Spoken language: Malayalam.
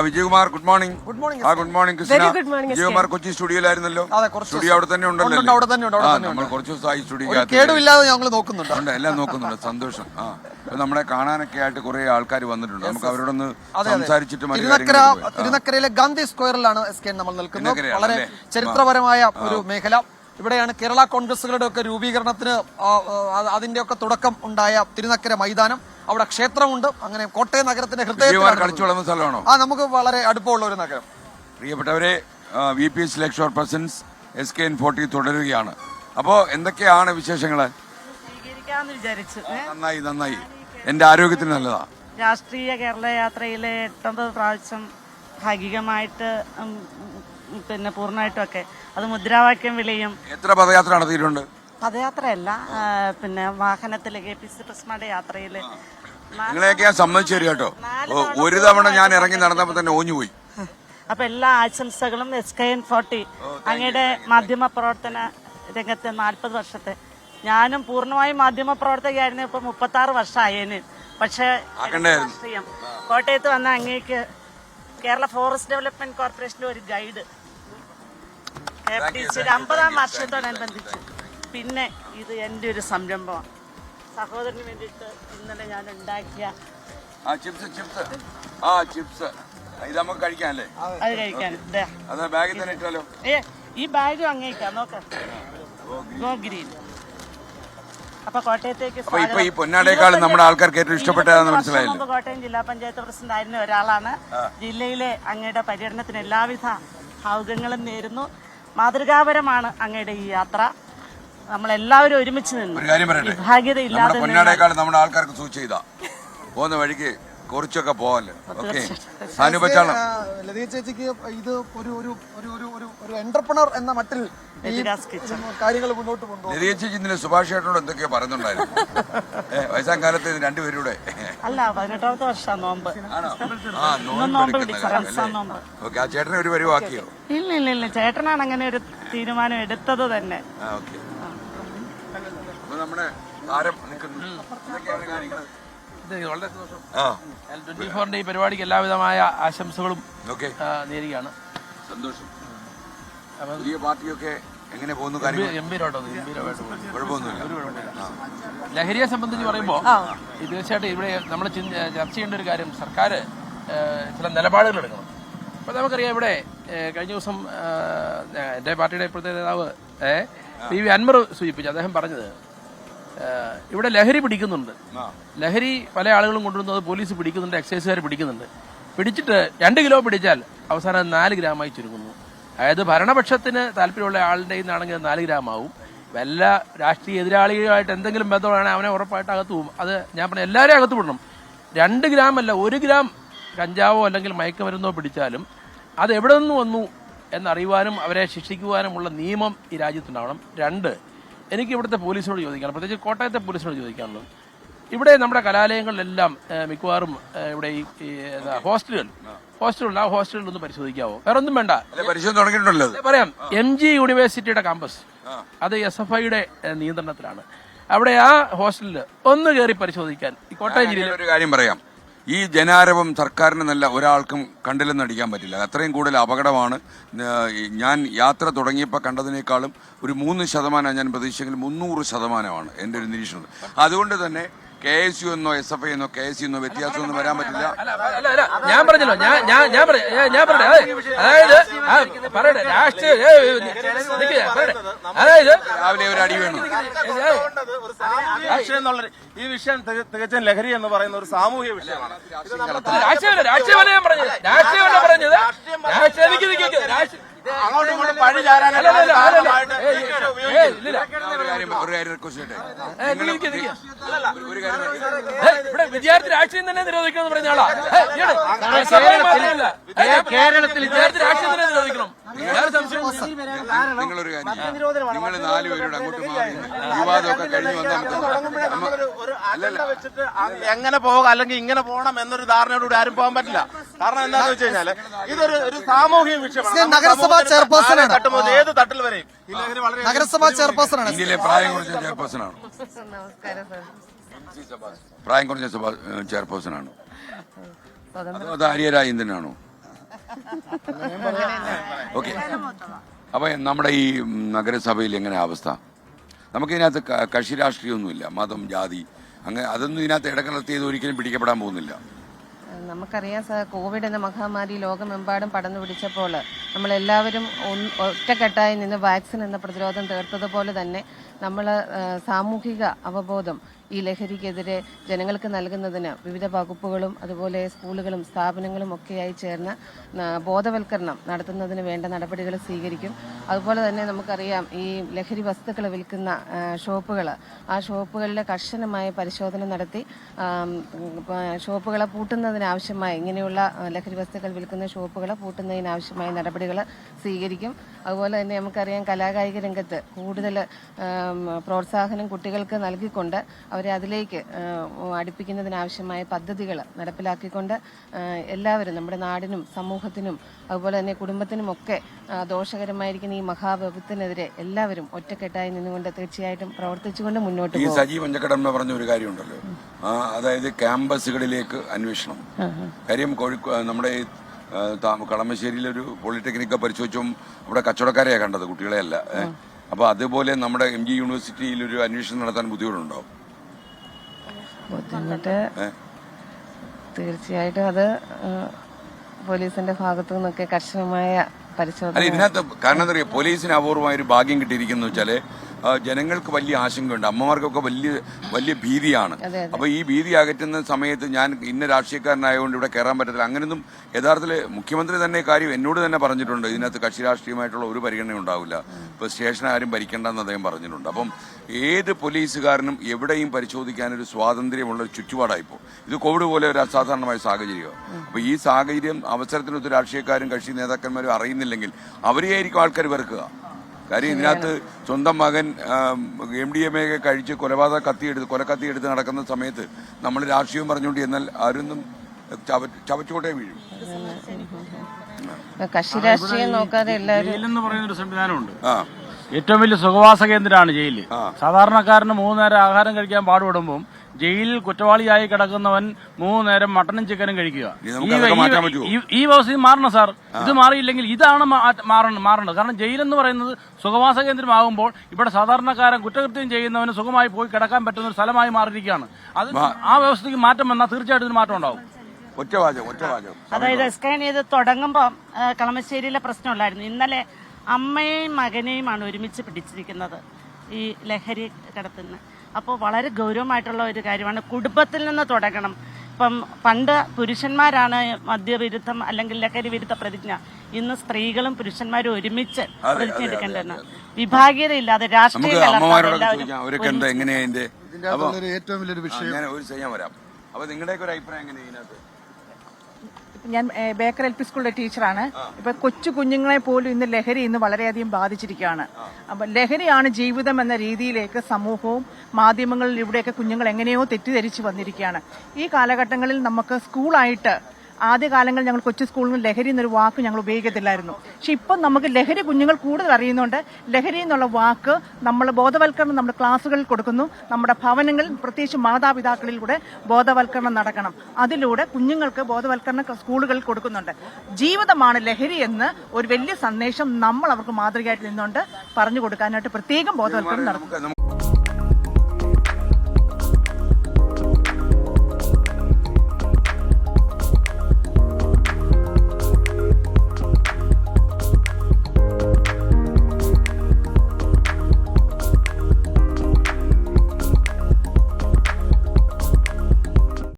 Vijayakumar good morning. Good morning. Good morning Krishna. Vijayakumar Kochi സ്റ്റുഡിയോയിലായിരുന്നല്ലോ. സ്റ്റുഡിയോ അവിടെ തന്നെ ഉണ്ടല്ലോ. നമ്മൾ കുറച്ച് ദിവസമായി സ്റ്റുഡിയോ കേടുമില്ലാതെ ഞങ്ങൾ നോക്കുന്നുണ്ട്, എല്ലാം നോക്കുന്നുണ്ട്. സന്തോഷം. നമ്മളെ കാണാനൊക്കെ ആയിട്ട് കുറെ ആൾക്കാർ വന്നിട്ടുണ്ട്. നമുക്ക് അവരോടൊന്ന് സംസാരിച്ചിട്ട് തിരുനക്കരയിലെ ഗാന്ധി സ്ക്വയറിലാണ് SKN നമ്മൾ നിൽക്കുന്നത്. വളരെ ചരിത്രപരമായ ഒരു മേഖല. ഇവിടെയാണ് കേരള കോൺഗ്രസുകളുടെ ഒക്കെ രൂപീകരണത്തിന് അതിന്റെ ഒക്കെ തുടക്കം ഉണ്ടായ തിരുനക്കര മൈതാനം. അവിടെ ക്ഷേത്രമുണ്ട്. അങ്ങനെ കോട്ടയം നഗരത്തിന്റെ ഹൃദയത്തിൽ കളിച്ചു വളർന്ന സ്ഥലമാണോ? നമുക്ക് വളരെ അടുപ്പമുള്ള ഒരു നഗരം. പ്രിയപ്പെട്ടവരെ, VPS ലെക്ചർ പ്രസൻസ് SKN 40 തുടരുകയാണ്. അപ്പോ എന്തൊക്കെയാണ് വിശേഷങ്ങള്? നന്നായി. എന്റെ ആരോഗ്യത്തിന് നല്ലതാ. രാഷ്ട്രീയ കേരള യാത്രയിലെ 8 പ്രാവശ്യം ഭാഗികമായിട്ട് പിന്നെ പൂർണ്ണമായിട്ടും ഒക്കെ അത് മുദ്രാവാക്യം വിളിയും. എത്ര പദയാത്ര നടത്തിയിട്ടുണ്ട്? പദയാത്രയല്ല, പിന്നെ വാഹനത്തില് KPC പ്രസ്മയുടെ യാത്രയില്. നിങ്ങളെയൊക്കെ ഞാൻ സമ്മതിച്ചു തരും കേട്ടോ. ഒരു തവണ ഞാൻ ഇറങ്ങി നടന്നപ്പോ തന്നെ ഓഞ്ഞുപോയി. അപ്പൊ എല്ലാ ആശംസകളും SKN 40 അങ്ങയുടെ മാധ്യമ പ്രവർത്തന രംഗത്തെ 40 വർഷത്തെ. ഞാനും പൂർണ്ണമായും മാധ്യമ പ്രവർത്തകയായിരുന്നു. ഇപ്പൊ 36 വർഷമായേന്. പക്ഷെ രാഷ്ട്രീയം കോട്ടയത്ത് വന്ന അങ്ങേക്ക് കേരള ഫോറസ്റ്റ് ഡെവലപ്മെന്റ് കോർപ്പറേഷന്റെ ഒരു ഗൈഡ് KPC 50ാം വർഷത്തോടനുബന്ധിച്ച്. പിന്നെ ഇത് എന്റെ ഒരു സംരംഭമാണ്. സഹോദരന് വേണ്ടിയിട്ട് ഇന്നലെ ഞാൻ ഉണ്ടാക്കിയ ചിപ്സ് ഇത് നമുക്ക് കഴിക്കാനല്ലേ? അത് കഴിക്കാൻ ബാഗിൽ തന്നെ ഇട്ടാലോ? ഈ ബാഗും അങ്ങേക്കാം. നോക്കാം, ഗോ ഗ്രീൻ. അപ്പൊ കോട്ടയത്തേക്ക് ഈ പൊന്നാടേക്കാൾ നമ്മുടെ ആൾക്കാർക്ക് ഏറ്റവും ഇഷ്ടപ്പെട്ടതാണെന്ന് മനസ്സിലായില്ല. കോട്ടയം ജില്ലാ പഞ്ചായത്ത് പ്രസിഡന്റ് ആയിരുന്ന ഒരാളാണ്. ജില്ലയിലെ അങ്ങയുടെ പര്യടനത്തിന് എല്ലാവിധ ഭാവുകങ്ങളും നേരുന്നു. മാതൃകാപരമാണ് അങ്ങയുടെ ഈ യാത്ര. നമ്മളെല്ലാവരും ഒരുമിച്ച് നിന്ന് ഭാഗ്യതയില്ലാതെ പൊന്നാടേക്കാൾ നമ്മുടെ ആൾക്കാർക്ക് സൂചിച്ച ചെയ്താ പോകുന്ന വഴിക്ക് കുറച്ചൊക്കെ പോവാല്ലേ. ലതിക ചേച്ചിക്ക് ഇത് ഒരു എന്റർപ്രണർ എന്ന മട്ടിൽ കാര്യങ്ങൾ മുന്നോട്ട് കൊണ്ടുപോകും. ലതിക ചേച്ചി ഇന്നലെ സുഭാഷ് ചേട്ടനോട് എന്തൊക്കെയോ പറയുന്നുണ്ടായിരുന്നു. വയസ്സാം കാലത്ത് രണ്ടുപേരുടെ അല്ല 18ാമത്തെ വർഷം നോമ്പ്. ആ ചേട്ടനെ ഒരു പരിവാക്കിയോ? ഇല്ല, ചേട്ടനാണ് അങ്ങനെ ഒരു തീരുമാനം എടുത്തത് തന്നെ. നമ്മുടെ താരം 24ന്റെ ഈ പരിപാടിക്ക് എല്ലാവിധമായ ആശംസകളും നേരുകയാണ്. സന്തോഷം. പുതിയ പാർട്ടിയൊക്കെ എങ്ങനെ പോകുന്നു? ലഹരിയെ സംബന്ധിച്ച് പറയുമ്പോൾ തീർച്ചയായിട്ടും ഇവിടെ നമ്മൾ ചർച്ച ചെയ്യേണ്ട ഒരു കാര്യം, സർക്കാർ ചില നിലപാടുകൾ എടുക്കണം. അപ്പൊ നമുക്കറിയാം, ഇവിടെ കഴിഞ്ഞ ദിവസം എന്റെ പാർട്ടിയുടെ ഇപ്പോഴത്തെ നേതാവ് PV അൻവർ സൂചിപ്പിച്ചു. അദ്ദേഹം പറഞ്ഞത് ഇവിടെ ലഹരി പിടിക്കുന്നുണ്ട്. ലഹരി പല ആളുകളും കൊണ്ടുവരുന്നത് പോലീസ് പിടിക്കുന്നുണ്ട്, എക്സൈസുകാർ പിടിക്കുന്നുണ്ട്. പിടിച്ചിട്ട് 2 കിലോ പിടിച്ചാൽ അവസാനം 4 ഗ്രാമായി ചുരുങ്ങുന്നു. അതായത് ഭരണപക്ഷത്തിന് താല്പര്യമുള്ള ആളുടെ നിന്നാണെങ്കിൽ 4 ഗ്രാമാവും. വല്ല രാഷ്ട്രീയ എതിരാളികളുമായിട്ട് എന്തെങ്കിലും ബന്ധമാണെങ്കിൽ അവനെ ഉറപ്പായിട്ട് അകത്ത് പോകും. അത് ഞാൻ പറഞ്ഞ എല്ലാവരെയും അകത്ത് വിടണം. 2 ഗ്രാം അല്ല, 1 ഗ്രാം കഞ്ചാവോ അല്ലെങ്കിൽ മയക്കുമരുന്നോ പിടിച്ചാലും അത് എവിടെ നിന്ന് വന്നു എന്നറിയുവാനും അവരെ ശിക്ഷിക്കുവാനുമുള്ള നിയമം ഈ രാജ്യത്തുണ്ടാവണം. 2, എനിക്ക് ഇവിടുത്തെ പോലീസിനോട് ചോദിക്കാനുള്ളത്, പ്രത്യേകിച്ച് കോട്ടയത്തെ പോലീസിനോട് ചോദിക്കാനുള്ളത്, ഇവിടെ നമ്മുടെ കലാലയങ്ങളിലെല്ലാം മിക്കവാറും ഇവിടെ ഈ ഹോസ്റ്റലുണ്ട്. ആ ഹോസ്റ്റലിലൊന്ന് പരിശോധിക്കാവോ? വേറെ ഒന്നും വേണ്ട, പറയാം. MG യൂണിവേഴ്സിറ്റിയുടെ ക്യാമ്പസ്, അത് SFIയുടെ നിയന്ത്രണത്തിലാണ്. അവിടെ ആ ഹോസ്റ്റലിൽ ഒന്ന് കയറി പരിശോധിക്കാൻ ഈ കോട്ടയം ജില്ലയിൽ ഒരു കാര്യം പറയാം. ഈ ജനാരവം സർക്കാരിന് നല്ല ഒരാൾക്കും കണ്ടില്ലെന്ന് അടിക്കാൻ പറ്റില്ല. അത്രയും കൂടുതൽ അപകടമാണ്. ഞാൻ യാത്ര തുടങ്ങിയപ്പോൾ കണ്ടതിനേക്കാളും ഒരു 3% ഞാൻ പ്രതീക്ഷിച്ചെങ്കിൽ 300% എൻ്റെ ഒരു നിരീക്ഷണം. അതുകൊണ്ട് തന്നെ KSU എന്നോ SFI എന്നോ KSU എന്നോ വ്യത്യാസമൊന്നും വരാൻ പറ്റില്ല. ഞാൻ പറഞ്ഞല്ലോ, ഞാൻ പറയട്ടെ. പറയട്ടെ, അതായത് രാവിലെ ഒരു അടി വേണം. ഈ വിഷയം തികച്ചും ലഹരി എന്ന് പറയുന്ന ഒരു സാമൂഹിക വിഷയമാണ്. രാഷ്ട്രീയമല്ല ഞാൻ പറഞ്ഞത്. അങ്ങോട്ടും ഇങ്ങോട്ടും പഴി ചാരാനല്ല. ഇവിടെ വിദ്യാർത്ഥി രാഷ്ട്രീയം തന്നെ നിരോധിക്കണം പറഞ്ഞ ആളാ. കേരളത്തിൽ വിദ്യാർത്ഥി രാഷ്ട്രീയം തന്നെ നിരോധിക്കണം. നിങ്ങളൊരു കാര്യം, നിങ്ങൾ 4 പേരോട് അങ്ങോട്ട് മാറി വിവാദമൊക്കെ കഴിഞ്ഞു വന്നാൽ വെച്ചിട്ട് എങ്ങനെ പോകാം അല്ലെങ്കിൽ ഇങ്ങനെ പോകണം എന്നൊരു ധാരണയോടുകൂടി ആരും പോകാൻ പറ്റില്ല. കാരണം എന്താണെന്ന് വെച്ച് കഴിഞ്ഞാല് ഇതൊരു സാമൂഹിക വിഷയമാണ്. നഗരസഭാ ചെയർപേഴ്സണാണ്. ഏത് തട്ടിൽ വരെയും നഗരസഭാ ചെയർപേഴ്സണാണ്. ഇന്ത്യയിലെ പ്രായം കുറഞ്ഞ ചെയർപേഴ്സണാണ്. പ്രായം കുറഞ്ഞ ചെയർപേഴ്സണാണ്. അത് ആര്യ രാജേന്ദ്രനാണോ? ഓക്കെ. അപ്പൊ നമ്മുടെ ഈ നഗരസഭയിൽ എങ്ങനെ അവസ്ഥ? നമുക്കിതിനകത്ത് കക്ഷി രാഷ്ട്രീയമൊന്നുമില്ല, മതം, ജാതി, അങ്ങനെ അതൊന്നും ഇതിനകത്ത് ഇടകലർത്തിയത് ഒരിക്കലും പിടിക്കപ്പെടാൻ പോകുന്നില്ല. നമുക്കറിയാം സാർ, കോവിഡ് എന്ന മഹാമാരി ലോകമെമ്പാടും പടർന്നു പിടിച്ചപ്പോൾ നമ്മളെല്ലാവരും ഒറ്റക്കെട്ടായി നിന്ന് വാക്സിൻ എന്ന പ്രതിരോധം തീർത്തതുപോലെ തന്നെ നമ്മൾ സാമൂഹിക അവബോധം ഈ ലഹരിക്കെതിരെ ജനങ്ങൾക്ക് നൽകുന്നതിന് വിവിധ വകുപ്പുകളും അതുപോലെ സ്കൂളുകളും സ്ഥാപനങ്ങളും ഒക്കെയായി ചേർന്ന് ബോധവൽക്കരണം നടത്തുന്നതിന് വേണ്ട നടപടികൾ സ്വീകരിക്കും. അതുപോലെ തന്നെ നമുക്കറിയാം ഈ ലഹരി വസ്തുക്കൾ വിൽക്കുന്ന ഷോപ്പുകൾ, ആ ഷോപ്പുകളിലെ കർശനമായ പരിശോധന നടത്തി ഷോപ്പുകളെ പൂട്ടുന്നതിനാവശ്യമായ, ഇങ്ങനെയുള്ള ലഹരി വസ്തുക്കൾ വിൽക്കുന്ന ഷോപ്പുകളെ പൂട്ടുന്നതിനാവശ്യമായ നടപടികൾ സ്വീകരിക്കും. അതുപോലെ തന്നെ നമുക്കറിയാം കലാകായിക രംഗത്ത് കൂടുതൽ പ്രോത്സാഹനം കുട്ടികൾക്ക് നൽകിക്കൊണ്ട് അവരെ അതിലേക്ക് അടുപ്പിക്കുന്നതിനാവശ്യമായ പദ്ധതികൾ നടപ്പിലാക്കിക്കൊണ്ട് എല്ലാവരും നമ്മുടെ നാടിനും സമൂഹത്തിനും അതുപോലെ തന്നെ കുടുംബത്തിനുമൊക്കെ ദോഷകരമായിരിക്കുന്ന ഈ മഹാവിപത്തിനെതിരെ എല്ലാവരും ഒറ്റക്കെട്ടായി നിന്നുകൊണ്ട് തീർച്ചയായിട്ടും പ്രവർത്തിച്ചുകൊണ്ട് മുന്നോട്ട് പോകും. ഈ സജീവ് പഞ്ചക്കടമ്പ പറഞ്ഞ ഒരു കാര്യമുണ്ടല്ലോ, അതായത് ക്യാമ്പസുകളിലേക്ക് അന്വേഷണം. കാര്യം നമ്മുടെ കളമശ്ശേരിയിലൊരു പോളിടെക്നിക്ക് പരിശോധിച്ചും അവിടെ കച്ചവടക്കാരെയാണ് കണ്ടത്, കുട്ടികളെയല്ല. അപ്പൊ അതുപോലെ നമ്മുടെ MG യൂണിവേഴ്സിറ്റിയിൽ ഒരു അന്വേഷണം നടത്താൻ ബുദ്ധിമുട്ടുണ്ടാവും. ബുദ്ധിമുട്ട് തീർച്ചയായിട്ടും അത് പോലീസിന്റെ ഭാഗത്തു നിന്നൊക്കെ കർശനമായ പരിശോധന. അല്ല, ഇതിനകത്ത് കാരണം എന്താ പറയുക, പോലീസിന് അപൂർവമായ ഒരു ഭാഗ്യം കിട്ടിയിരിക്കുന്നു വെച്ചാല് ജനങ്ങൾക്ക് വലിയ ആശങ്കയുണ്ട്, അമ്മമാർക്കൊക്കെ വലിയ ഭീതിയാണ്. അപ്പൊ ഈ ഭീതി അകറ്റുന്ന സമയത്ത് ഞാൻ ഇന്ന രാഷ്ട്രീയക്കാരനായതുകൊണ്ട് ഇവിടെ കയറാൻ പറ്റത്തില്ല, അങ്ങനെയൊന്നും യഥാർത്ഥത്തിൽ മുഖ്യമന്ത്രി തന്നെ കാര്യം എന്നോട് തന്നെ പറഞ്ഞിട്ടുണ്ട്. ഇതിനകത്ത് കക്ഷി രാഷ്ട്രീയമായിട്ടുള്ള ഒരു പരിഗണന ഉണ്ടാവില്ല, ഇപ്പൊ സ്റ്റേഷൻ ആരും ഭരിക്കേണ്ടെന്ന് അദ്ദേഹം പറഞ്ഞിട്ടുണ്ട്. അപ്പം ഏത് പോലീസുകാരനും എവിടെയും പരിശോധിക്കാനൊരു സ്വാതന്ത്ര്യമുള്ള ഒരു ചുറ്റുപാടായിപ്പോ. ഇത് കോവിഡ് പോലെ ഒരു അസാധാരണമായ സാഹചര്യമാണ്. അപ്പൊ ഈ സാഹചര്യം അവസരത്തിനൊത്ത് രാഷ്ട്രീയക്കാരും കക്ഷി നേതാക്കന്മാരും അറിയുന്നില്ലെങ്കിൽ അവരെയായിരിക്കും ആൾക്കാർ വെറുക്കുക. കാര്യം ഇതിനകത്ത് സ്വന്തം മകൻ MDMA കഴിച്ച് കൊലക്കത്തി എടുത്ത് നടക്കുന്ന സമയത്ത് നമ്മൾ രാഷ്ട്രീയം പറഞ്ഞുകൊണ്ട് എന്നാൽ ആരൊന്നും ചവച്ചോട്ടെ വീഴും. കക്ഷി രാഷ്ട്രീയം നോക്കാതെ എല്ലാവരും ജയിലെന്ന് പറയുന്നൊരു സംവിധാനമുണ്ട്. ഏറ്റവും വലിയ സുഖവാസ കേന്ദ്രമാണ് ജയില്. സാധാരണക്കാരന് 3 നേരം ആഹാരം കഴിക്കാൻ പാടുപെടുമ്പോൾ ജയിലിൽ കുറ്റവാളിയായി കിടക്കുന്നവൻ 3 നേരം മട്ടനും ചിക്കനും കഴിക്കുക. ഈ വ്യവസ്ഥ മാറണം സാർ. ഇത് മാറിയില്ലെങ്കിൽ ഇതാണ് മാറേണ്ടത്. കാരണം ജയിലെന്ന് പറയുന്നത് സുഖവാസ കേന്ദ്രമാകുമ്പോൾ ഇവിടെ സാധാരണക്കാരൻ കുറ്റകൃത്യം ചെയ്യുന്നവന് സുഖമായി പോയി കിടക്കാൻ പറ്റുന്ന ഒരു സ്ഥലമായി മാറിയിരിക്കുകയാണ്. അത് ആ വ്യവസ്ഥയ്ക്ക് മാറ്റം വന്നാൽ തീർച്ചയായിട്ടും ഇതിന് മാറ്റം ഉണ്ടാവും. അതായത് സ്കാൻ ചെയ്ത് തുടങ്ങുമ്പോൾ കളമശ്ശേരിയിലെ പ്രശ്നമുണ്ടായിരുന്നു. ഇന്നലെ അമ്മയെയും മകനെയുമാണ് ഒരുമിച്ച് പിടിച്ചിരിക്കുന്നത് ഈ ലഹരി കടത്തുന്ന. അപ്പോൾ വളരെ ഗൗരവമായിട്ടുള്ള ഒരു കാര്യമാണ്. കുടുംബത്തിൽ നിന്ന് തുടങ്ങണം. ഇപ്പം പണ്ട് പുരുഷന്മാരാണ് മദ്യവിരുദ്ധം അല്ലെങ്കിൽ ലഹരി വിരുദ്ധ പ്രതിജ്ഞ, ഇന്ന് സ്ത്രീകളും പുരുഷന്മാരും ഒരുമിച്ച് പ്രതിജ്ഞ എടുക്കേണ്ടതെന്ന്. വിഭാഗീയത ഇല്ലാതെ രാഷ്ട്രീയ ഏറ്റവും വലിയൊരു വിഷയം. അപ്പൊ നിങ്ങളുടെയൊക്കെ ഒരു അഭിപ്രായം എങ്ങനെയാണ് ഇതിനകത്ത്? ഞാൻ ബേക്കർ LP സ്കൂളിലെ ടീച്ചറാണ്. ഇപ്പൊ കൊച്ചു കുഞ്ഞുങ്ങളെ പോലും ഇന്ന് ലഹരി ഇന്ന് വളരെയധികം ബാധിച്ചിരിക്കുകയാണ്. അപ്പൊ ലഹരിയാണ് ജീവിതം എന്ന രീതിയിലേക്ക് സമൂഹവും മാധ്യമങ്ങളിലൂടെയൊക്കെ കുഞ്ഞുങ്ങൾ എങ്ങനെയോ തെറ്റിദ്ധരിച്ചു വന്നിരിക്കുകയാണ്. ഈ കാലഘട്ടങ്ങളിൽ നമുക്ക് സ്കൂളായിട്ട് ആദ്യകാലങ്ങളിൽ ഞങ്ങൾ കൊച്ചു സ്കൂളിൽ നിന്ന് ലഹരി എന്നൊരു വാക്ക് ഞങ്ങൾ ഉപയോഗിക്കത്തില്ലായിരുന്നു. പക്ഷെ ഇപ്പം നമുക്ക് ലഹരി കുഞ്ഞുങ്ങൾ കൂടുതൽ അറിയുന്നുണ്ട്. ലഹരി എന്നുള്ള വാക്ക് നമ്മൾ ബോധവൽക്കരണം നമ്മുടെ ക്ലാസ്സുകളിൽ കൊടുക്കുന്നു. നമ്മുടെ ഭവനങ്ങളിൽ പ്രത്യേകിച്ച് മാതാപിതാക്കളിലൂടെ ബോധവൽക്കരണം നടക്കണം. അതിലൂടെ കുഞ്ഞുങ്ങൾക്ക് ബോധവൽക്കരണം സ്കൂളുകളിൽ കൊടുക്കുന്നുണ്ട്. ജീവിതമാണ് ലഹരി എന്ന് ഒരു വലിയ സന്ദേശം നമ്മൾ അവർക്ക് മാതൃകയായിട്ട് നിന്നുകൊണ്ട് പറഞ്ഞു കൊടുക്കാനായിട്ട് പ്രത്യേകം ബോധവൽക്കരണം നടത്തുന്നു.